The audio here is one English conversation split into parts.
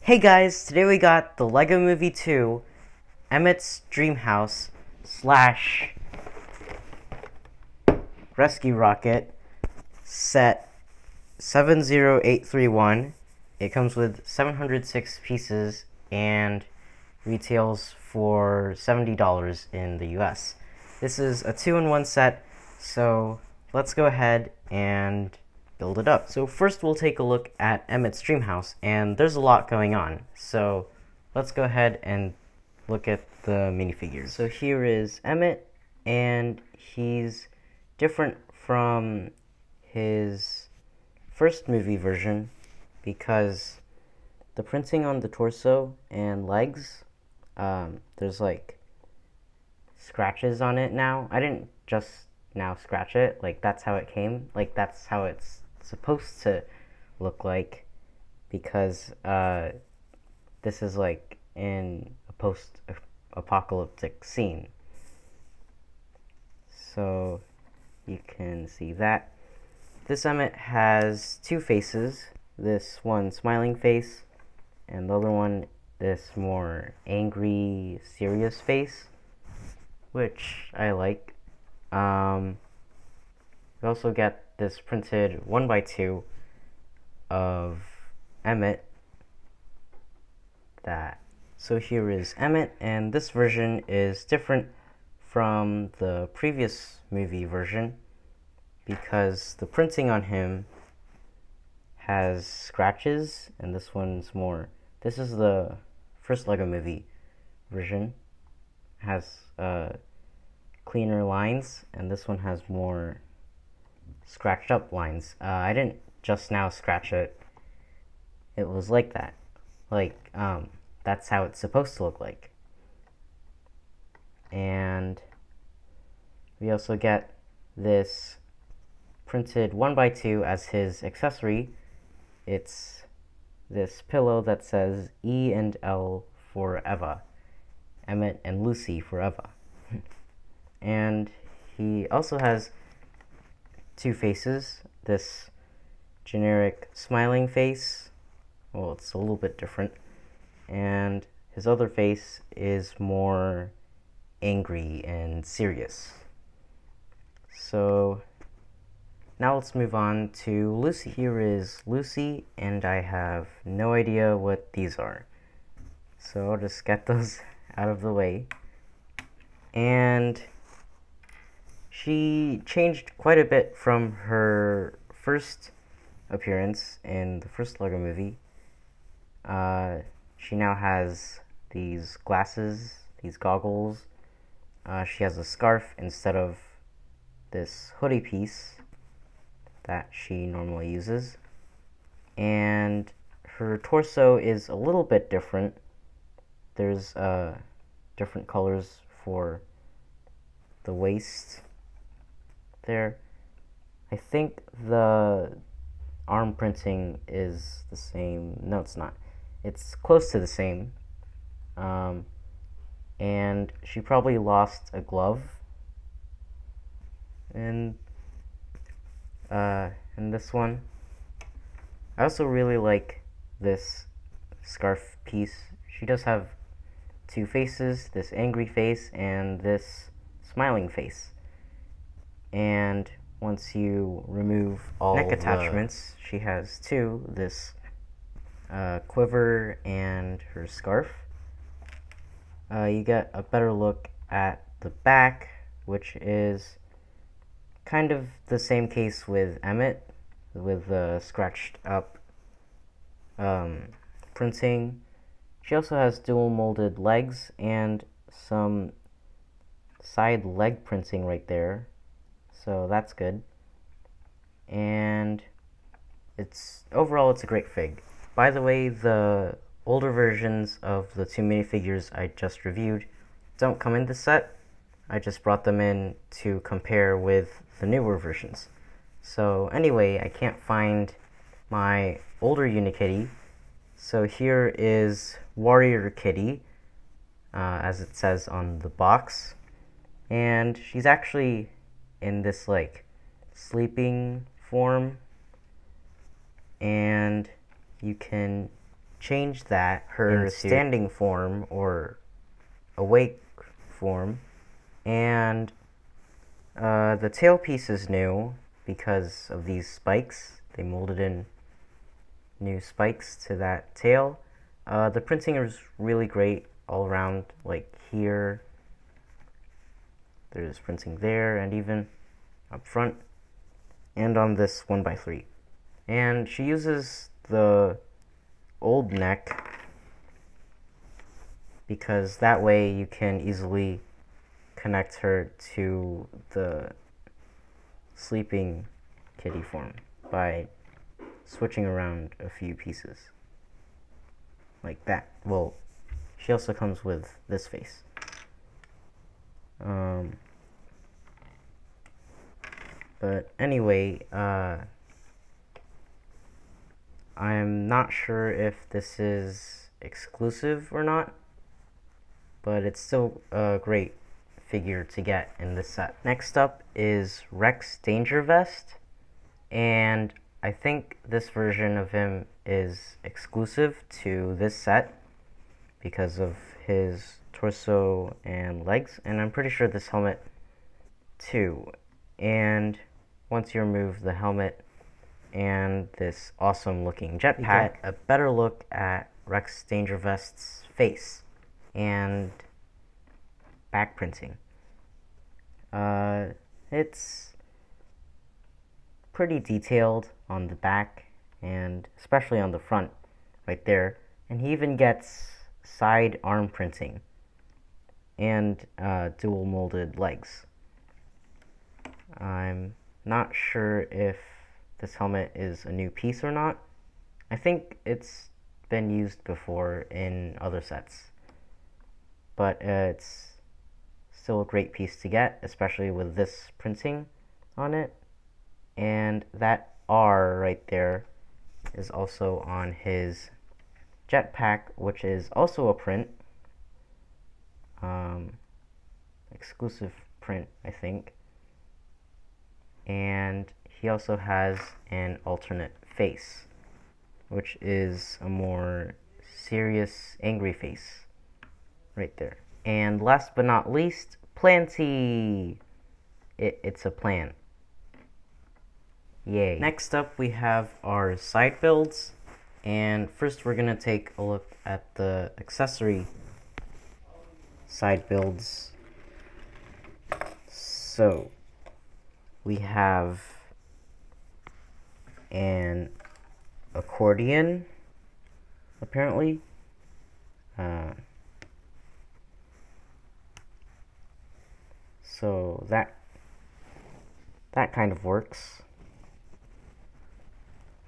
Hey guys, today we got the Lego Movie 2, Emmet's Dream House slash Rescue Rocket set 70831. It comes with 706 pieces and retails for $70 in the US. This is a 2-in-1 set, so let's go ahead and build it up. So first we'll take a look at Emmet's dream house, and there's a lot going on. So let's go ahead and look at the minifigures. So here is Emmet, and he's different from his first movie version because the printing on the torso and legs, there's like scratches on it now. I didn't just now scratch it, like that's how it came, like that's how it's supposed to look like, because this is like in a post-apocalyptic scene. So you can see that. This Emmet has two faces, this one smiling face, and the other one this more angry, serious face, which I like. We also get this printed 1x2 of Emmet. So here is Emmet, and this version is different from the previous movie version because the printing on him has scratches, and this one's more. This is the first Lego Movie version. It has cleaner lines, and this one has more scratched up lines. I didn't just now scratch it. It was like that. Like, that's how it's supposed to look like. And we also get this printed 1x2 as his accessory. It's this pillow that says E and L for Eva. Emmet and Lucy for Eva. And he also has two faces. This generic smiling face, well, it's a little bit different, and his other face is more angry and serious. So now let's move on to Lucy. Here is Lucy, and I have no idea what these are, so I'll just get those out of the way. And she changed quite a bit from her first appearance in the first Lego Movie. She now has these glasses, these goggles. She has a scarf instead of this hoodie piece that she normally uses. And her torso is a little bit different. There's different colors for the waist there. I think the arm printing is the same. No, it's not. It's close to the same. And she probably lost a glove in this one. I also really like this scarf piece. She does have two faces, this angry face and this smiling face. And once you remove all neck attachments, she has two, this quiver and her scarf. You get a better look at the back, which is kind of the same case with Emmet, with the scratched up printing. She also has dual molded legs and some side leg printing right there, so that's good. And overall it's a great fig. By the way, the older versions of the two minifigures I just reviewed don't come in this set. I just brought them in to compare with the newer versions. So anyway, I can't find my older Unikitty, so here is Warrior Kitty, as it says on the box. And she's actually in this like sleeping form, and you can changed that her standing form or awake form, and the tailpiece is new because of these spikes. They molded in new spikes to that tail. The printing is really great all around, like here. There's printing there, and even up front, and on this 1x3. And she uses the old neck because that way you can easily connect her to the sleeping kitty form by switching around a few pieces like that. Well, she also comes with this face. But anyway, I'm not sure if this is exclusive or not, but it's still a great figure to get in this set. Next up is Rex Danger Vest, and I think this version of him is exclusive to this set because of his torso and legs, and I'm pretty sure this helmet too. And once you remove the helmet and this awesome looking jetpack, a better look at Rex Danger Vest's face and back printing. It's pretty detailed on the back and especially on the front right there, and he even gets side arm printing and dual molded legs. I'm not sure if this helmet is a new piece or not. I think it's been used before in other sets, but it's still a great piece to get, especially with this printing on it. And that R right there is also on his jetpack, which is also a print, exclusive print, I think. And he also has an alternate face, which is a more serious, angry face right there. And last but not least, Planty. It's a plant. Yay. Next up, we have our side builds. And first, we're going to take a look at the accessory side builds. So, we have an accordion, apparently. So that kind of works.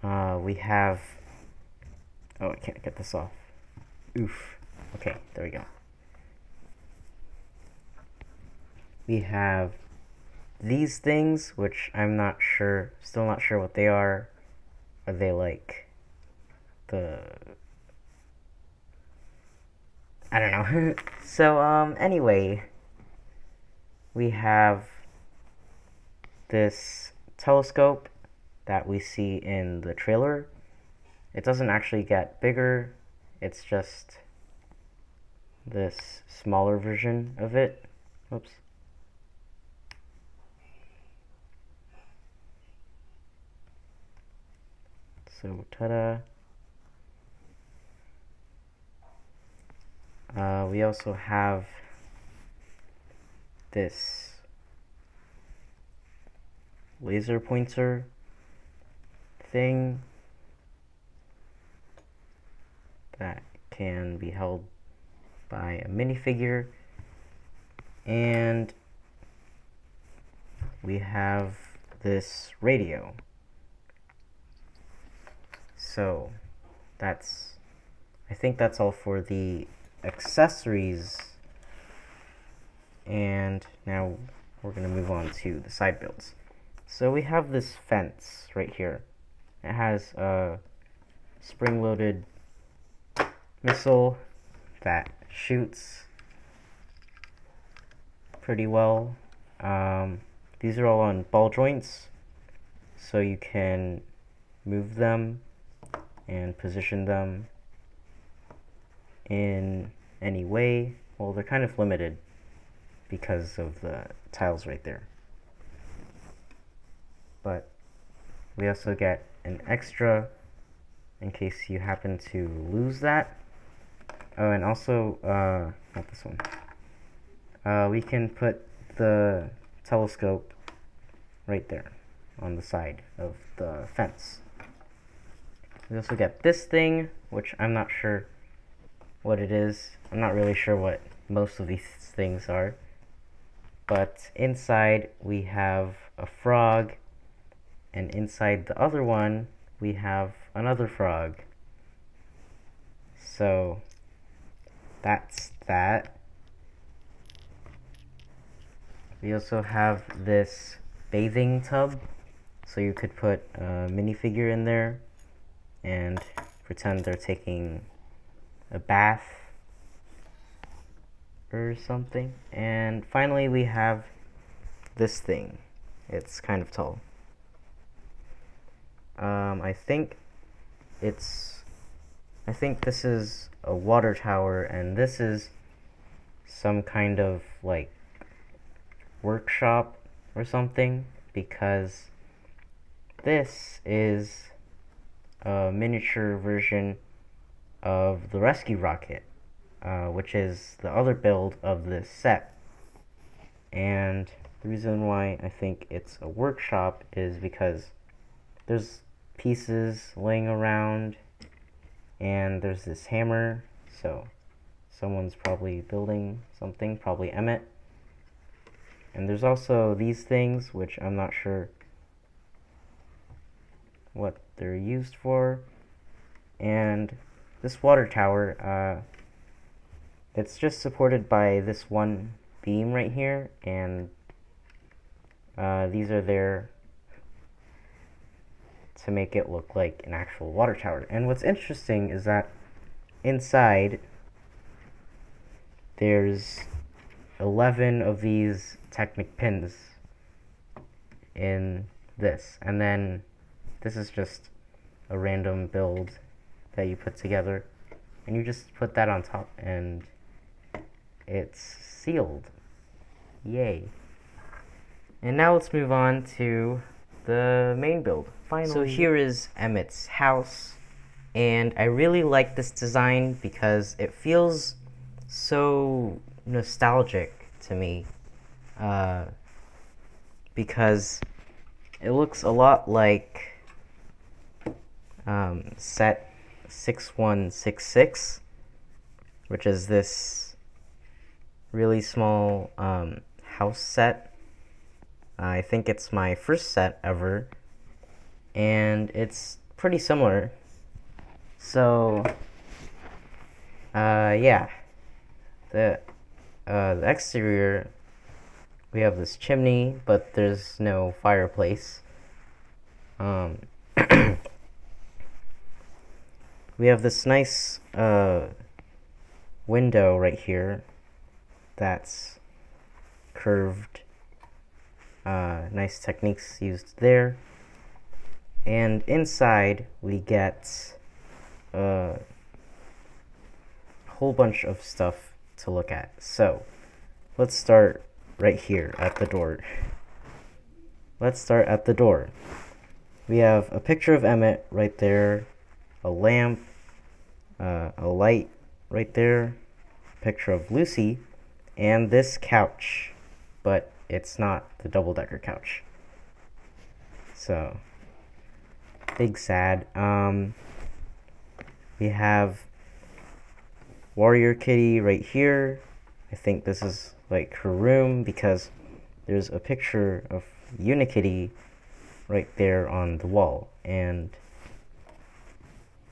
We have, oh, I can't get this off. Oof. Okay, there we go. We have these things, which I'm not sure, still not sure what they are. Are they like the, I don't know. So, anyway, we have this telescope that we see in the trailer. It doesn't actually get bigger, it's just this smaller version of it. Oops. So, ta-da. We also have this laser pointer thing that can be held by a minifigure, and we have this radio. So I think that's all for the accessories, and now we're going to move on to the side builds. So we have this fence right here. It has a spring-loaded missile that shoots pretty well. These are all on ball joints, so you can move them and position them in any way. Well, they're kind of limited because of the tiles right there. But we also get an extra in case you happen to lose that. Oh, and also, not this one. We can put the telescope right there on the side of the fence. We also get this thing, which I'm not sure what it is. I'm not really sure what most of these things are. But inside we have a frog, and inside the other one we have another frog. So that's that. We also have this bathing tub, so you could put a minifigure in there and pretend they're taking a bath or something. And finally we have this thing. It's kind of tall. I think this is a water tower, and this is some kind of like workshop or something, because this is a miniature version of the rescue rocket, which is the other build of this set. And the reason why I think it's a workshop is because there's pieces laying around, and there's this hammer, so someone's probably building something, probably Emmet. And there's also these things, which I'm not sure what they're used for. And this water tower, it's just supported by this one beam right here, and these are there to make it look like an actual water tower. And what's interesting is that inside there's 11 of these Technic pins in this, and then this is just a random build that you put together, and you just put that on top and it's sealed. Yay. And now let's move on to the main build. Finally. So here is Emmet's house, and I really like this design because it feels so nostalgic to me, because it looks a lot like set 6166, which is this really small house set. I think it's my first set ever, and it's pretty similar. So yeah, the exterior, we have this chimney, but there's no fireplace. We have this nice window right here that's curved. Nice techniques used there. And inside we get a whole bunch of stuff to look at. So let's start right here at the door. Let's start at the door. We have a picture of Emmet right there, a lamp, a light right there, a picture of Lucy, and this couch, but it's not the double-decker couch. So, big sad. We have Warrior Kitty right here. I think this is like her room because there's a picture of Unikitty right there on the wall. And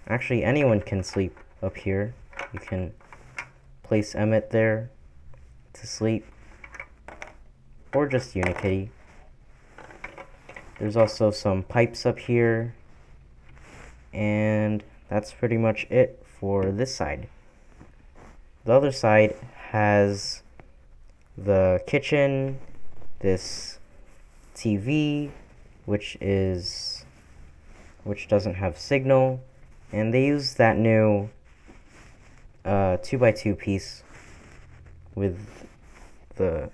actually anyone can sleep up here. You can place Emmet there to sleep, or just Unikitty. There's also some pipes up here, and that's pretty much it for this side. The other side has the kitchen, this TV, which doesn't have signal, and they use that new 2x2 piece with the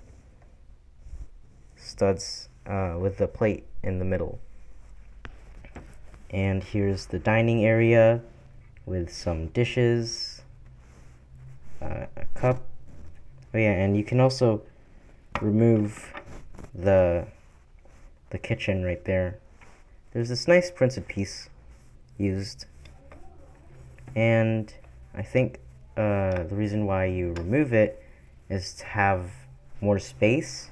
studs, with the plate in the middle. And here's the dining area with some dishes, a cup. Oh yeah, and you can also remove the kitchen right there. There's this nice printed piece used, and I think the reason why you remove it is to have more space,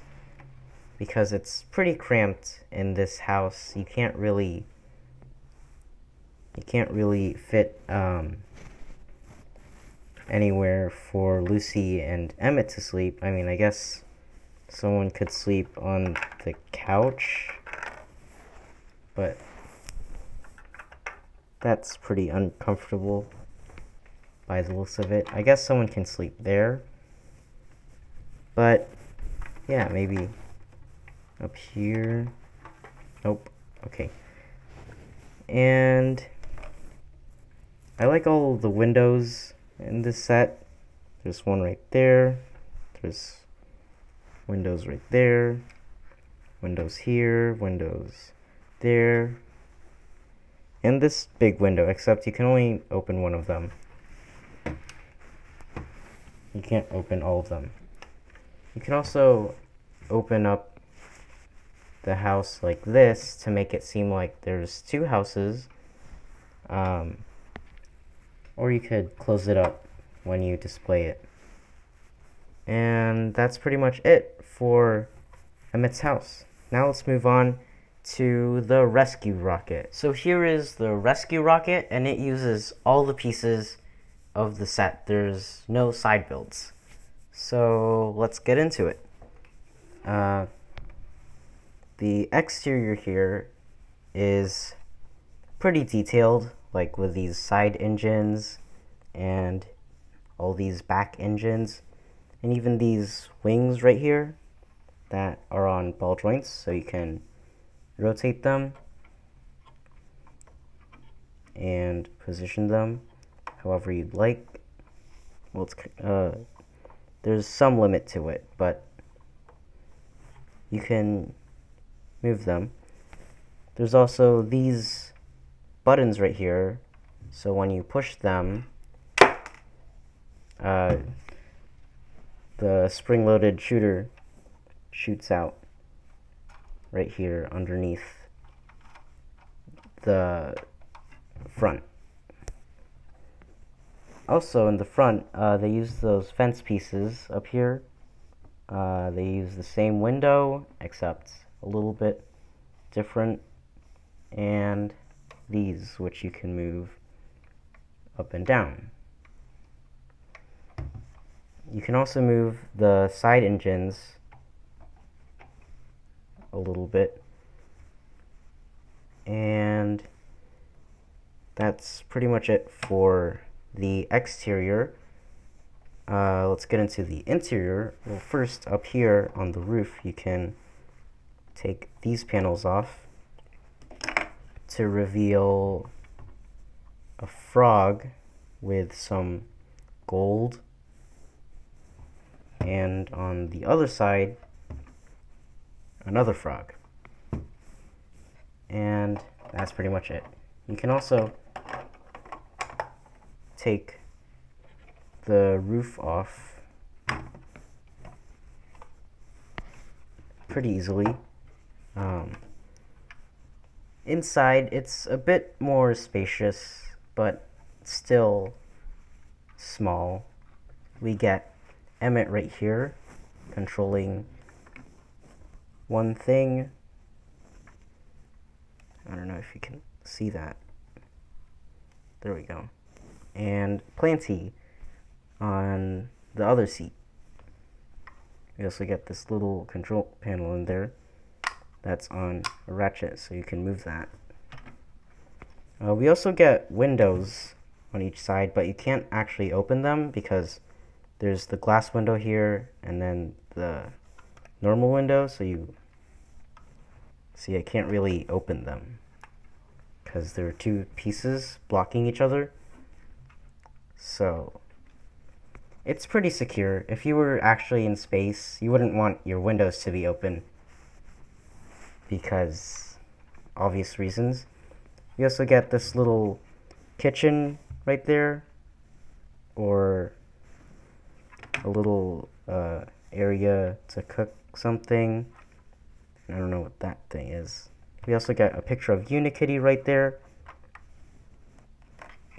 because it's pretty cramped in this house. You can't really fit anywhere for Lucy and Emmet to sleep. I mean, I guess someone could sleep on the couch, but that's pretty uncomfortable by the looks of it. I guess someone can sleep there, but yeah, maybe up here. Nope. Okay. And I like all the windows in this set. There's one right there. There's windows right there. Windows here. Windows there. And this big window, except you can only open one of them. You can't open all of them. You can also open up the house like this to make it seem like there's two houses. Or you could close it up when you display it. And that's pretty much it for Emmet's house. Now let's move on to the rescue rocket. So here is the rescue rocket, and it uses all the pieces of the set. There's no side builds. So let's get into it. The exterior here is pretty detailed, like with these side engines and all these back engines, and even these wings right here that are on ball joints, so you can rotate them and position them however you'd like. Well, there's some limit to it, but you can move them. There's also these buttons right here, so when you push them, the spring-loaded shooter shoots out right here underneath the front. Also in the front, they use those fence pieces up here. They use the same window, except a little bit different, and these, which you can move up and down. You can also move the side engines a little bit, and that's pretty much it for the exterior. Let's get into the interior. Well, first, up here on the roof, you can take these panels off to reveal a frog with some gold, and on the other side, another frog. And that's pretty much it. You can also take the roof off pretty easily. Inside, it's a bit more spacious, but still small. We get Emmet right here controlling one thing. I don't know if you can see that. There we go. And Planty on the other seat. We also get this little control panel in there that's on a ratchet, so you can move that. We also get windows on each side, but you can't actually open them because there's the glass window here and then the normal window, so you see I can't really open them because there are two pieces blocking each other. So it's pretty secure. If you were actually in space, you wouldn't want your windows to be open because obvious reasons. You also get this little kitchen right there, or a little area to cook something. I don't know what that thing is. We also get a picture of Unikitty right there.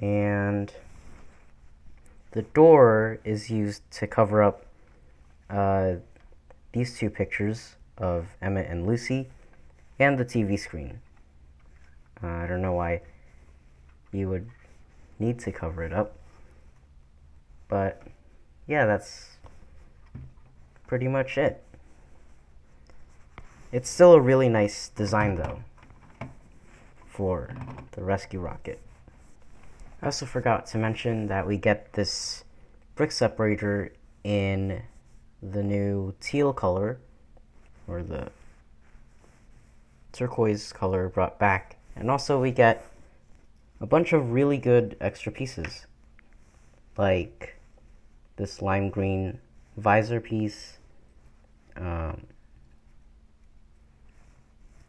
And the door is used to cover up these two pictures of Emmet and Lucy and the TV screen. I don't know why you would need to cover it up, but yeah, that's pretty much it. It's still a really nice design though for the rescue rocket. I also forgot to mention that we get this brick separator in the new teal color, or the turquoise color brought back. And also we get a bunch of really good extra pieces, like this lime green visor piece,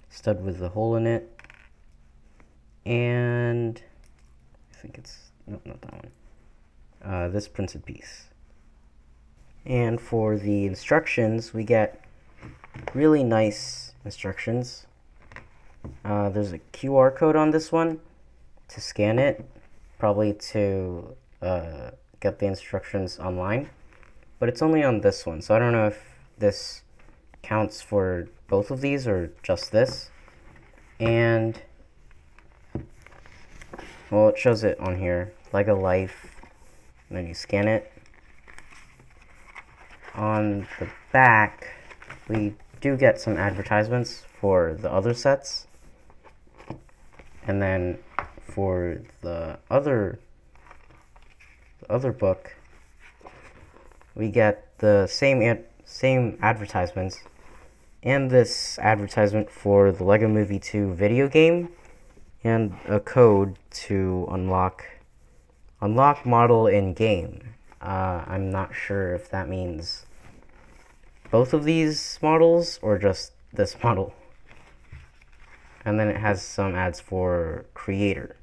stud with a hole in it, and I think it's, no, not that one, this printed piece. And for the instructions, we get really nice instructions. There's a QR code on this one to scan it, probably to get the instructions online, but it's only on this one, so I don't know if this counts for both of these or just this. And well, it shows it on here, Lego Life, and then you scan it. On the back, we do get some advertisements for the other sets, and then for the other book, we get the same advertisements, and this advertisement for the Lego Movie 2 video game, and a code to unlock model in game. I'm not sure if that means both of these models or just this model. And then it has some ads for creator.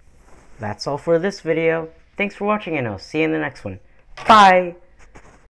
That's all for this video. Thanks for watching, and I'll see you in the next one. Bye!